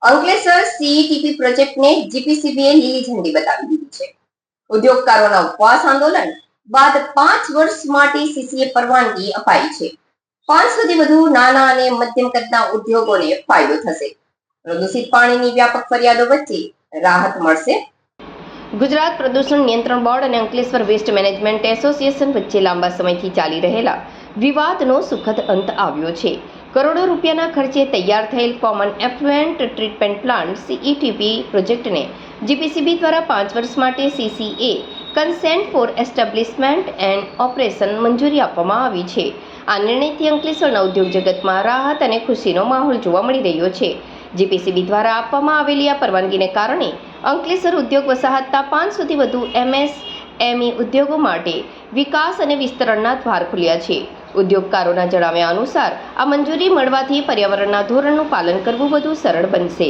Ankleshwar CETP પ્રોજેક્ટને જીપીસીબીએ લીલી ઝંડી બતાવી દીધી છે. ઉદ્યોગકારોના ઉપવાસ આંદોલન બાદ 5 વર્ષ માટે સીસીએ પરવાનગી અપાઈ છે. 500 થી વધુ નાના અને મધ્યમ કદના ઉદ્યોગોને ફાયદો થશે. પ્રદૂષિત પાણીની વ્યાપક ફરિયાદો વચ્ચે રાહત મળશે. ગુજરાત પ્રદૂષણ નિયંત્રણ બોર્ડ અને અંકલેશ્વર વેસ્ટ મેનેજમેન્ટ એસોસિએશન વચ્ચે લાંબા સમયથી ચાલી રહેલા વિવાદનો સુખદ અંત આવ્યો છે. કરોડો રૂપિયાના ખર્ચે તૈયાર થયેલ common effluent treatment plant CETP પ્રોજેક્ટને જીપીસીબી દ્વારા 5 વર્ષ માટે CCA consent for establishment and operation મંજૂરી આપવામાં આવી છે. આ નિર્ણયથી અંકલેશ્વરના ઉદ્યોગ જગતમાં રાહત અને ખુશીનો માહોલ જોવા મળી રહ્યો છે. જીપીસીબી દ્વારા આપવામાં આવેલી આ પરવાનગીને કારણે અંકલેશ્વર ઉદ્યોગ વસાહતના 500 થી વધુ એમએસએમઈ ઉદ્યોગો માટે વિકાસ અને વિસ્તરણના દ્વાર ખુલ્યા છે. ઉદ્યોગકારોના જણાવ્યા અનુસાર આ મંજૂરી મળવાથી પર્યાવરણના ધોરણનું પાલન કરવું વધુ સરળ બનશે.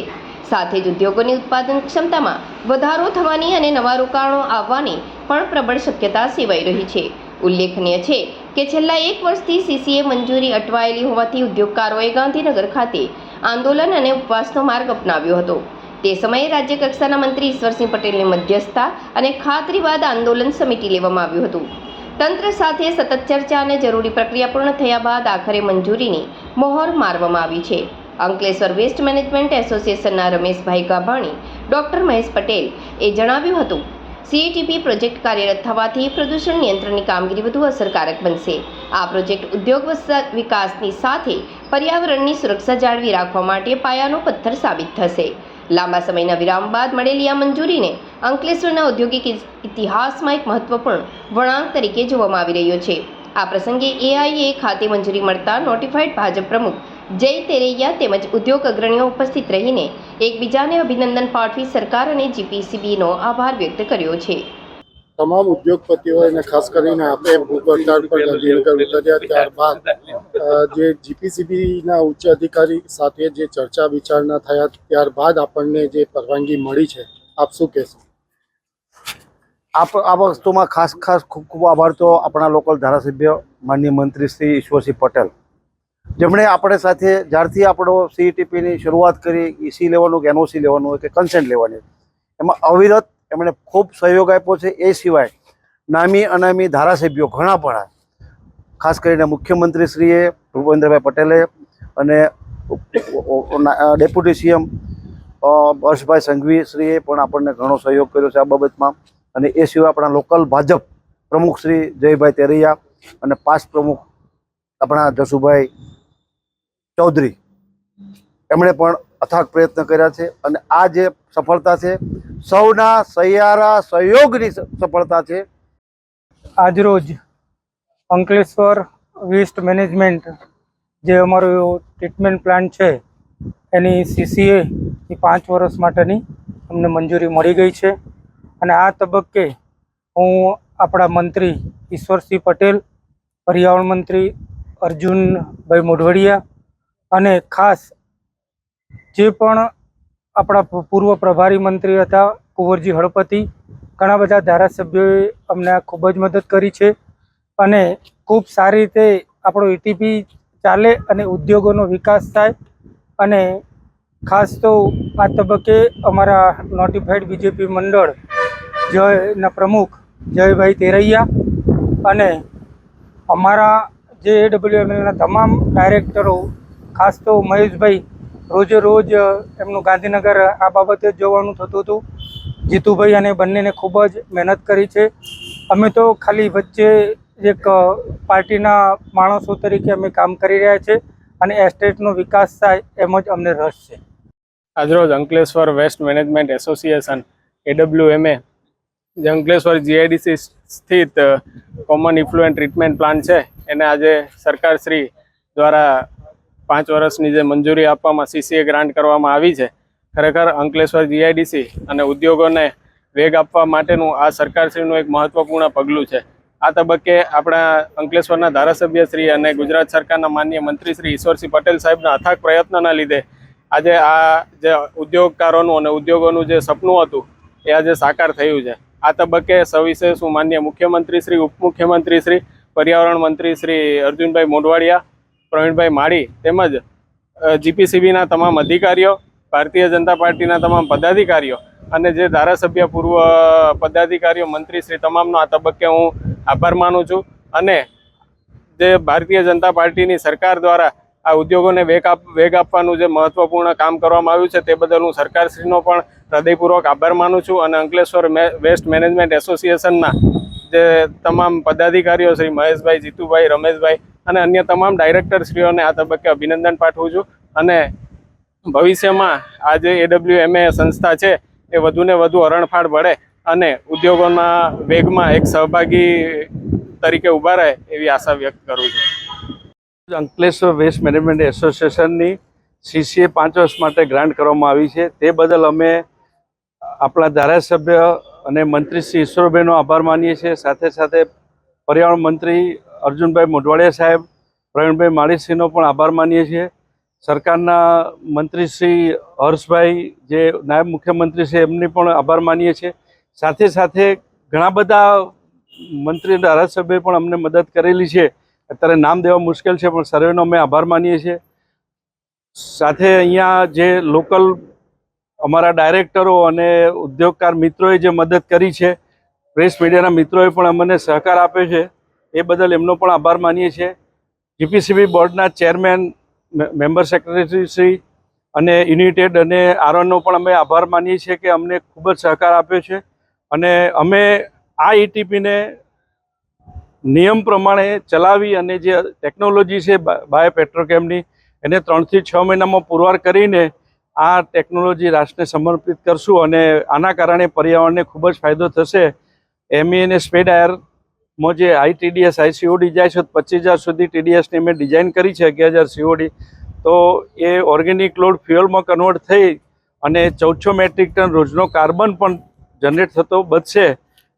સાથે જ ઉદ્યોગોની ઉત્પાદન ક્ષમતામાં વધારો થવાની અને નવા રોકાણો આવવાની પણ પ્રબળ શક્યતા સેવાઈ રહી છે. ઉલ્લેખનીય છે કે છેલ્લા 1 વર્ષથી સીસીએ મંજૂરી અટવાયેલી હોવાથી ઉદ્યોગકારોએ ગાંધીનગર ખાતે આંદોલન અને ઉપવાસનો માર્ગ અપનાવ્યો હતો. તે સમયે રાજ્ય કક્ષાના મંત્રી ઈશ્વરસિંહ પટેલની મધ્યસ્થતા અને ખાતરી બાદ આંદોલન સમિતિ લેવામાં આવ્યું હતું. તંત્ર સાથે સતત ચર્ચા અને જરૂરી પ્રક્રિયા પૂર્ણ થયા બાદ આખરે મંજૂરીની મહોર મારવામાં આવી છે. અંકલેશ્વર વેસ્ટ મેનેજમેન્ટ એસોસિએશનના રમેશભાઈ ગાભાણી, ડોક્ટર મહેશ પટેલ એ જણાવ્યું હતું, સીઈટીપી પ્રોજેક્ટ કાર્યરત થવાથી પ્રદૂષણ નિયંત્રણની કામગીરી વધુ અસરકારક બનશે. આ પ્રોજેક્ટ ઉદ્યોગ વિકાસની સાથે પર્યાવરણની સુરક્ષા જાળવી રાખવા માટે પાયાનો પથ્થર સાબિત થશે. લાંબા સમયના વિરામ બાદ મળેલી આ મંજૂરીને અંકલેશ્વરના ઔદ્યોગિક ઇતિહાસમાં એક મહત્વપૂર્ણ વળાંક તરીકે જોવામાં આવી રહ્યો છે. આ પ્રસંગે એઆઈએ ખાતે મંજૂરી મળતા નોટિફાઈડ ભાજપ પ્રમુખ જય તેરૈયા તેમજ ઉદ્યોગ અગ્રણીઓ ઉપસ્થિત રહીને એકબીજાને અભિનંદન પાઠવી સરકાર અને જીપીસીબીનો આભાર વ્યક્ત કર્યો છે. તમામ ઉદ્યોગપતિઓ અને ખાસ કરીને આપણે ભૂખ હડતાળ પર ગાંધીનગર ઉતર્યા ત્યારબાદ જે જીપીસીબીના ઉચ્ચ અધિકારી સાથે જે ચર્ચા વિચારણા થયા ત્યારબાદ આપણને જે પરવાનગી મળી છે, આપ શું કહેશો? આ વસ્તુમાં ખાસ ખૂબ ખૂબ આભાર તો આપણા લોકલ ધારાસભ્ય માનનીય મંત્રી શ્રી ઈશ્વરસિંહ પટેલ, જેમણે આપણે સાથે જ્યારથી આપણો સીઈટીપીની શરૂઆત કરી, ઈસી લેવાનું કે એનઓસી લેવાનું હોય કે કન્સેન્ટ લેવાની, એમાં અવિરત એમણે ખૂબ સહયોગ આપ્યો છે. એ સિવાય નામી અનામી ધારાસભ્યો ઘણા પણ, ખાસ કરીને મુખ્યમંત્રીશ્રીએ ભૂપેન્દ્રભાઈ પટેલે અને ડેપ્યુટી સીએમ હર્ષભાઈ સંઘવીશ્રીએ પણ આપણને ઘણો સહયોગ કર્યો છે આ બાબતમાં. અને એ સિવાય આપણા લોકલ ભાજપ પ્રમુખ શ્રી જયભાઈ તેરૈયા અને પાસ્ટ પ્રમુખ આપણા જસુભાઈ ચૌધરી, એમણે પણ અથાગ પ્રયત્ન કર્યા છે. અને આ જે સફળતા છે સૌના સહિયારા સહયોગની સફળતા છે. આજરોજ અંકલેશ્વર વેસ્ટ મેનેજમેન્ટ જે અમારો ટ્રીટમેન્ટ પ્લાન્ટ છે એની સીસીએની 5 વર્ષ માટેની અમને મંજૂરી મળી ગઈ છે. અને આ તબક્કે હું આપણા મંત્રી ઈશ્વરસિંહ પટેલ, પર્યાવરણ મંત્રી અર્જુનભાઈ મોઢવાડિયા અને ખાસ જે પણ આપણા પૂર્વ પ્રભારી મંત્રી હતા કુંવરજી હળપતિ, ઘણા બધા ધારાસભ્યોએ અમને ખૂબ જ મદદ કરી છે. અને ખૂબ સારી રીતે આપણો ઈટીપી ચાલે અને ઉદ્યોગોનો વિકાસ થાય. અને ખાસ તો આ તબક્કે અમારા નોટિફાઈડ બીજેપી મંડળ જયના પ્રમુખ જયભાઈ તેરૈયા અને અમારા જે એડબ્લ્યુએમએલના તમામ ડાયરેક્ટરો, ખાસ તો મહેશભાઈ, રોજે રોજ એમનું ગાંધીનગર આ બાબતે જવાનું થતું હતું. જીતુભાઈ અને બંનેને ખૂબ જ મહેનત કરી છે. અમે તો ખાલી વચ્ચે એક પાર્ટીના માણસો તરીકે અમે કામ કરી રહ્યા છે અને એસ્ટેટનો વિકાસ થાય એમ જ અમને રસ છે. આજરોજ અંકલેશ્વર વેસ્ટ મેનેજમેન્ટ એસોસિએશન એડબ્લ્યુએમએ જે અંકલેશ્વર જીઆઈડીસી સ્થિત કોમન ઇફ્લુએન્ટ ટ્રીટમેન્ટ પ્લાન્ટ છે એને આજે સરકારશ્રી દ્વારા 5 વર્ષની જે મંજૂરી આપવામાં સીસીએ ગ્રાન્ટ કરવામાં આવી છે. ખરેખર અંકલેશ્વર જીઆઈડીસી અને ઉદ્યોગોને વેગ આપવા માટેનું આ સરકારશ્રીનું એક મહત્વપૂર્ણ પગલું છે. આ તબક્કે આપણા અંકલેશ્વરના ધારાસભ્યશ્રી અને ગુજરાત સરકારના માનનીય મંત્રી શ્રી ઈશ્વરસિંહ પટેલ સાહેબના અથાગ પ્રયત્નના લીધે આજે આ જે ઉદ્યોગકારોનું અને ઉદ્યોગોનું જે સપનું હતું એ આજે સાકાર થયું છે. આ તબક્કે સવિશેષ હું માનનીય મુખ્યમંત્રી શ્રી, ઉપમુખ્યમંત્રી શ્રી, પર્યાવરણ મંત્રી શ્રી અર્જુનભાઈ મોઢવાડિયા, પ્રવીણભાઈ માળી તેમજ જીપીસીબીના તમામ અધિકારીઓ ભારતીય જનતા પાર્ટીના તમામ પદાધિકારીઓ અને જે ધારાસભ્ય પૂર્વ પદાધિકારીઓ મંત્રીશ્રી તમામનો આ તબક્કે હું આભાર માનું છું. અને જે ભારતીય જનતા પાર્ટીની સરકાર દ્વારા આ ઉદ્યોગોને વેગ આપવાનું જે મહત્વપૂર્ણ કામ કરવામાં આવ્યું છે તે બદલ હું સરકારશ્રીનો પણ હૃદયપૂર્વક આભાર માનું છું. અને અંકલેશ્વર વેસ્ટ મેનેજમેન્ટ એસોસિએશનના જે તમામ પદાધિકારીઓ શ્રી મહેશભાઈ, જીતુભાઈ, રમેશભાઈ અને અન્ય તમામ ડાયરેક્ટરશ્રીઓને આ તબક્કે અભિનંદન પાઠવું છું. અને ભવિષ્યમાં આ જે AWMA સંસ્થા છે એ વધુને વધુ હરણફાળ ભળે અને ઉદ્યોગોના વેગમાં એક સહભાગી તરીકે ઊભા રહે એવી આશા વ્યક્ત કરું છું. અંકલેશ્વર વેસ્ટ મેનેજમેન્ટ એસોસિએશનની CCA 5 વર્ષ માટે ગ્રાન્ટ કરવામાં આવી છે. તે બદલ અમે આપણા ધારાસભ્ય અને મંત્રી શ્રી ઈશ્વરભાઈનો આભાર માનીએ છીએ. સાથે સાથે પર્યાવરણ મંત્રી અર્જુનભાઈ મોઢવાડિયા સાહેબ, પ્રવીણભાઈ માળીશ્રીનો પણ આભાર માનીએ છીએ. સરકારના મંત્રી શ્રી હર્ષભાઈ, જે નાયબ મુખ્યમંત્રી છે, એમની પણ આભાર માનીએ છીએ. સાથે સાથે ઘણા બધા મંત્રી ધારાસભ્યોએ પણ અમને મદદ કરેલી છે. અત્યારે નામ દેવા મુશ્કેલ છે, પણ સર્વેનો અમે આભાર માનીએ છીએ. સાથે અહીંયા જે લોકલ અમારા ડાયરેક્ટરો અને ઉદ્યોગકાર મિત્રોએ જે મદદ કરી છે, પ્રેસ મીડિયાના મિત્રોએ પણ અમને સહકાર આપ્યો છે, એ બદલ એમનો પણ આભાર માનીએ છીએ. GPCB બોર્ડના ચેરમેન, મેમ્બર સેક્રેટરી શ્રી અને યુનિટેડ અને આરોનો પણ અમે આભાર માનીએ છીએ કે અમને ખૂબ જ સહકાર આપ્યો છે. અને અમે આ ETPને નિયમ પ્રમાણે ચલાવી અને જે ટેકનોલોજી છે બાયોપેટ્રોકેમની, એને 3 થી 6 મહિનામાં પુરવાર કરીને આ ટેકનોલોજી રાષ્ટ્રને સમર્પિત કરશું. અને આના કારણે પર્યાવરણને ખૂબ જ ફાયદો થશે. ME અને સ્પેડ આયરમાં જે ITDS ICOD જાય છે, 25,000 સુધી TDSની મેં ડિઝાઇન કરી છે, 11,000 COD. તો એ ઓર્ગેનિક લોડ ફ્યુઅલમાં કન્વર્ટ થઈ અને 1400 મેટ્રિક ટન રોજનો કાર્બન પણ જનરેટ થતો બચશે.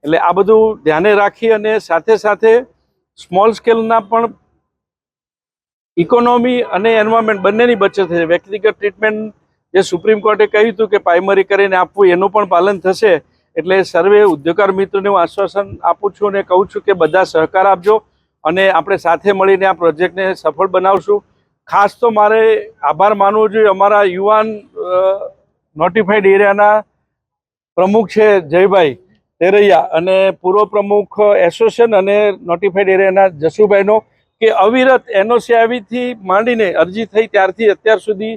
એટલે આ બધું ધ્યાને રાખી અને સાથે સાથે સ્મોલ સ્કેલના પણ ઇકોનોમી અને એન્વાયરમેન્ટ બંનેની બચત થશે. વ્યક્તિગત ટ્રીટમેન્ટ જે સુપ્રીમ કોર્ટે કહ્યું હતું કે પ્રાઇમરી કરીને આપવું, એનું પણ પાલન થશે. એટલે સર્વે ઉદ્યોગકાર મિત્રોને હું આશ્વાસન આપું છું અને કહું છું કે બધા સહકાર આપજો અને આપણે સાથે મળીને આ પ્રોજેક્ટને સફળ બનાવશું. ખાસ તો મારે આભાર માનવો જોઈએ અમારા યુવાન નોટિફાઈડ એરિયાના પ્રમુખ છે જયભાઈ તેરૈયા અને પૂર્વ પ્રમુખ એસોસિએશન અને નોટિફાઈડ એરિયાના જસુભાઈનો, કે અવિરત NOC આવીથી માંડીને અરજી થઈ ત્યારથી અત્યાર સુધી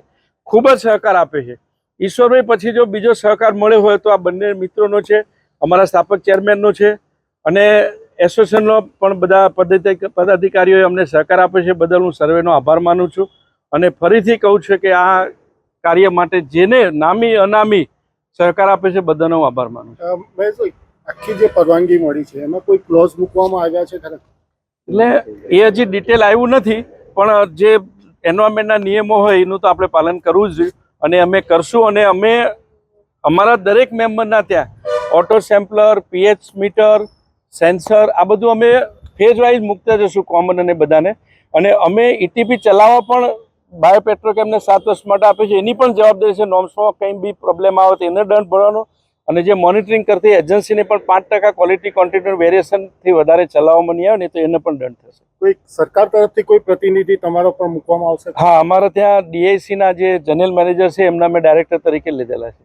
ખૂબ જ સહકાર આપે છે. ઈશ્વરભાઈ પછી જો બીજો સહકાર મળ્યો હોય તો આ બંને મિત્રોનો છે, અમારા સ્થાપક ચેરમેનનો છે અને એસોસિએશનનો પણ બધા પદાધિકારીઓએ અમને સહકાર આપે છે. બદલ હું સર્વેનો આભાર માનું છું અને ફરીથી કહું છું કે આ કાર્ય માટે જેને નામી અનામી સહકાર આપે છે બધાનો હું આભાર માનું છું. મહેશભાઈ, આખી જે પરવાનગી મળી છે એમાં કોઈ ક્લોઝ મૂકવામાં આવ્યા છે ખરા? એટલે એ હજી ડિટેલ આવ્યું નથી, પણ જે એન્વાયરમેન્ટના નિયમો હોય એનું તો આપણે પાલન કરવું જ જોઈએ અને અમે કરશું. અને અમે અમારા દરેક મેમ્બરના ત્યાં ઓટો સેમ્પલર, pH મીટર, સેન્સર, આ બધું અમે ફેઝ વાઇઝ મૂકતા જશું કોમન અને બધાને. અને અમે ETP ચલાવવા પણ બાયોપેટ્રોકેમને 7 વર્ષ માટે આપે છે, એની પણ જવાબદારી છે. નોર્મ્સમાં કંઈ બી પ્રોબ્લેમ આવે તો એને દંડ ભરવાનો અને જે મોનિટરિંગ કરતી એજન્સીને પણ 5% ક્વોલિટી ક્વોન્ટિટી વેરિએશનથી વધારે ચલાવવામાં નહીં આવે ને તો એને પણ દંડ થશે. કોઈ સરકાર તરફથી કોઈ પ્રતિનિધિ તમારા પર મૂકવામાં આવશે? હા, અમારા ત્યાં DICના જે જનરલ મેનેજર છે એમના મેં ડાયરેક્ટર તરીકે લીધેલા છે.